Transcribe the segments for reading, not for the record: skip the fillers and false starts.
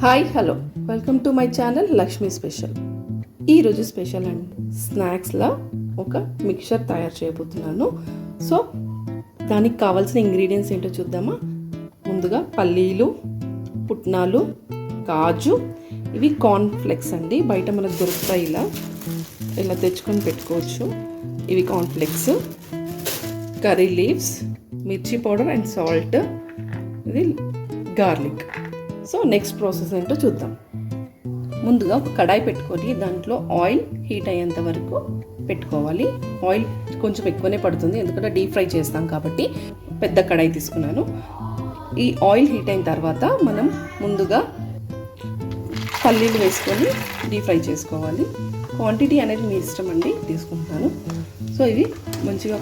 Hi hello welcome to my channel Lakshmi special. ఈరోజు special and స్నాక్స్లా ఒక mixture తయారు చేయబోతున్నాను. సో దానికి కావాల్సిన ఇంగ్రీడియంట్స్ ఏంటో చూద్దామా. ముందుగా పల్లీలు, పుట్నాలు, కాజు, ఇవి కార్న్ ఫ్లెక్స్ అండి. బయట మనకు దొరుకుతాయి, ఇలా తెచ్చుకొని పెట్టుకోవచ్చు. ఇవి కార్న్ ఫ్లెక్స్, కర్రీ లీవ్స్, మిర్చి పౌడర్ అండ్ సాల్ట్, ఇది గార్లిక్. సో నెక్స్ట్ ప్రాసెస్ ఏంటో చూద్దాం. ముందుగా ఒక కడాయి పెట్టుకొని దాంట్లో ఆయిల్ హీట్ అయ్యేంత వరకు పెట్టుకోవాలి. ఆయిల్ కొంచెం ఎక్కువనే పడుతుంది, ఎందుకంటే డీప్ ఫ్రై చేస్తాం కాబట్టి. పెద్ద కడాయి తీసుకున్నాను. ఈ ఆయిల్ హీట్ అయిన తర్వాత మనం ముందుగా పల్లీలు వేసుకొని డీప్ ఫ్రై చేసుకోవాలి. క్వాంటిటీ అనేది మీ ఇష్టం అండి, తీసుకుంటున్నాను. సో ఇవి మంచిగా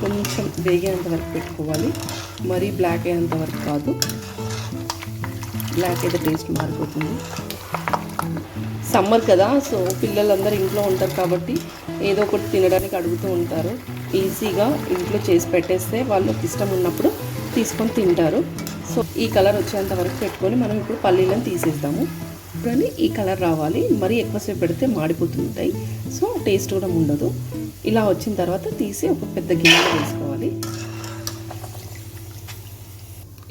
కొంచెం వేగేంత వరకు పెట్టుకోవాలి. మరీ బ్లాక్ అయ్యేంత వరకు కాదు, బ్లాక్ అయితే టేస్ట్ మారిపోతుంది. సమ్మర్ కదా, సో పిల్లలందరూ ఇంట్లో ఉంటారు కాబట్టి ఏదో ఒకటి తినడానికి అడుగుతూ ఉంటారు. ఈజీగా ఇంట్లో చేసి పెట్టేస్తే వాళ్ళకి ఇష్టం ఉన్నప్పుడు తీసుకొని తింటారు. సో ఈ కలర్ వచ్చేంత వరకు పెట్టుకొని మనం ఇప్పుడు పల్లీలను తీసేద్దాము. ఇప్పుడు ఈ కలర్ రావాలి, మరీ ఎక్కువసేపు పెడితే మాడిపోతుంటాయి, సో టేస్ట్ కూడా ఉండదు. ఇలా వచ్చిన తర్వాత తీసి ఒక పెద్ద గిన్నెలో వేసుకోవాలి.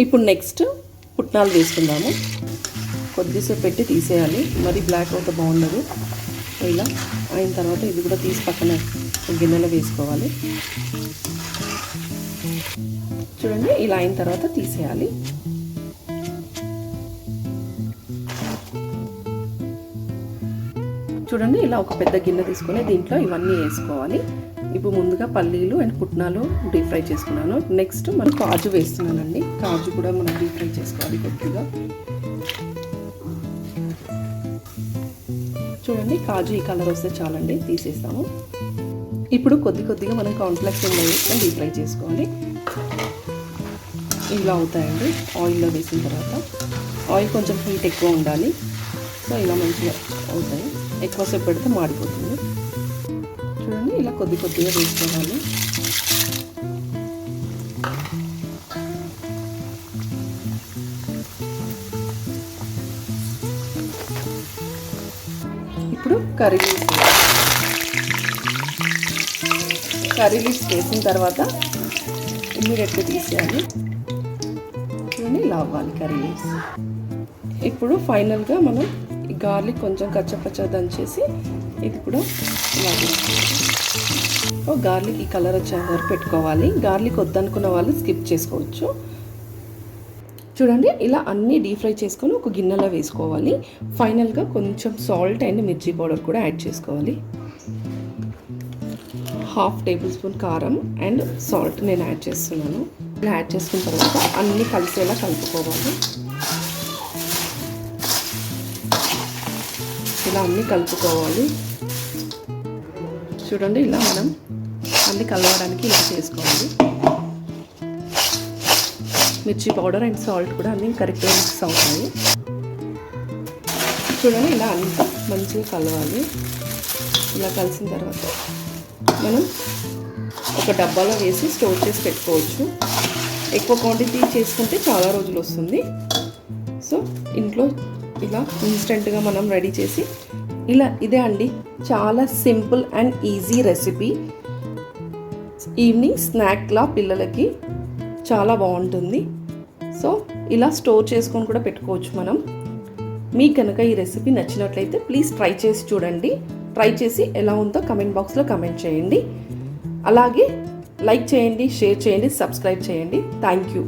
ఇప్పుడు నెక్స్ట్ పుట్నాలు వేసుకుందాము. కొద్దిసేపు పెట్టి తీసేయాలి, మరి బ్లాక్ అవుతే బాగుండదు. ఇలా అయిన తర్వాత ఇది కూడా తీసి పక్కన గిన్నెలో వేసుకోవాలి. చూడండి, ఇలా అయిన తర్వాత తీసేయాలి. చూడండి, ఇలా ఒక పెద్ద గిన్నె తీసుకొని దీంట్లో ఇవన్నీ వేసుకోవాలి. ఇప్పుడు ముందుగా పల్లీలు అండ్ పుట్నాలు డీప్ ఫ్రై చేసుకున్నాను. నెక్స్ట్ మనం కాజు వేస్తున్నానండి. కాజు కూడా మనం డీప్ ఫ్రై చేసుకోవాలి కొద్దిగా. చూడండి, కాజు ఈ కలర్ వస్తే చాలండి, తీసేస్తాము. ఇప్పుడు కొద్దిగా మనం కాన్ఫ్లెక్స్ వేసుకొని డీప్ ఫ్రై చేసుకోవాలి. ఇలా అవుతాయండి ఆయిల్లో వేసిన తర్వాత. ఆయిల్ కొంచెం హీట్ ఎక్కువ ఉండాలి, సో ఇలా మంచిగా అవుతాయి. ఎక్కువసేపు పెడితే మాడిపోతుంది. చూడండి, ఇలా కొద్దిగా వేసుకోవాలి. ఇప్పుడు కర్రీ లీవ్స్ వేసిన తర్వాత ఇమ్మీడియట్గా తీసేయాలి. చూడండి, ఇలా అవ్వాలి కర్రీ లీవ్స్. ఇప్పుడు ఫైనల్గా మనం ఈ గార్లిక్ కొంచెం కచ్చపచ్చ దంచేసి ఇది కూడా ఇలా గార్లిక్ ఈ కలర్ వచ్చేంత వరకు పెట్టుకోవాలి. గార్లిక్ వద్దనుకున్న వాళ్ళు స్కిప్ చేసుకోవచ్చు. చూడండి, ఇలా అన్నీ డీప్ ఫ్రై చేసుకొని ఒక గిన్నెలో వేసుకోవాలి. ఫైనల్గా కొంచెం సాల్ట్ అండ్ మిర్చి పౌడర్ కూడా యాడ్ చేసుకోవాలి. 1/2 టేబుల్ స్పూన్ కారం అండ్ సాల్ట్ నేను యాడ్ చేస్తున్నాను. ఇలా యాడ్ చేసుకున్న తర్వాత అన్నీ కలిసేలా కలుపుకోవాలి. ఇలా అన్నీ కలుపుకోవాలి. చూడండి, ఇలా మనం అన్నీ కలవడానికి ఇలా చేసుకోవాలి. మిర్చి పౌడర్ అండ్ సాల్ట్ కూడా అన్నీ కరెక్ట్గా మిక్స్ అవుతాయి. చూడండి, ఇలా అంతా మంచిగా కలవాలి. ఇలా కలిసిన తర్వాత మనం ఒక డబ్బాలో వేసి స్టోర్ చేసి పెట్టుకోవచ్చు. ఎక్కువ క్వాంటిటీ చేసుకుంటే చాలా రోజులు వస్తుంది. సో ఇంట్లో ఇలా ఇన్స్టెంట్గా మనం రెడీ చేసి ఇదే అండి, చాలా simple and easy recipe. Evening స్నాక్లా పిల్లలకి చాలా బాగుంటుంది. సో ఇలా స్టోర్ చేసుకొని కూడా పెట్టుకోవచ్చు మనం. మీకు కనుక ఈ రెసిపీ నచ్చినట్లయితే ప్లీజ్ ట్రై చేసి చూడండి. ట్రై చేసి ఎలా ఉందో కమెంట్ బాక్స్లో కమెంట్ చేయండి. అలాగే లైక్ చేయండి, షేర్ చేయండి, సబ్స్క్రైబ్ చేయండి. Thank you.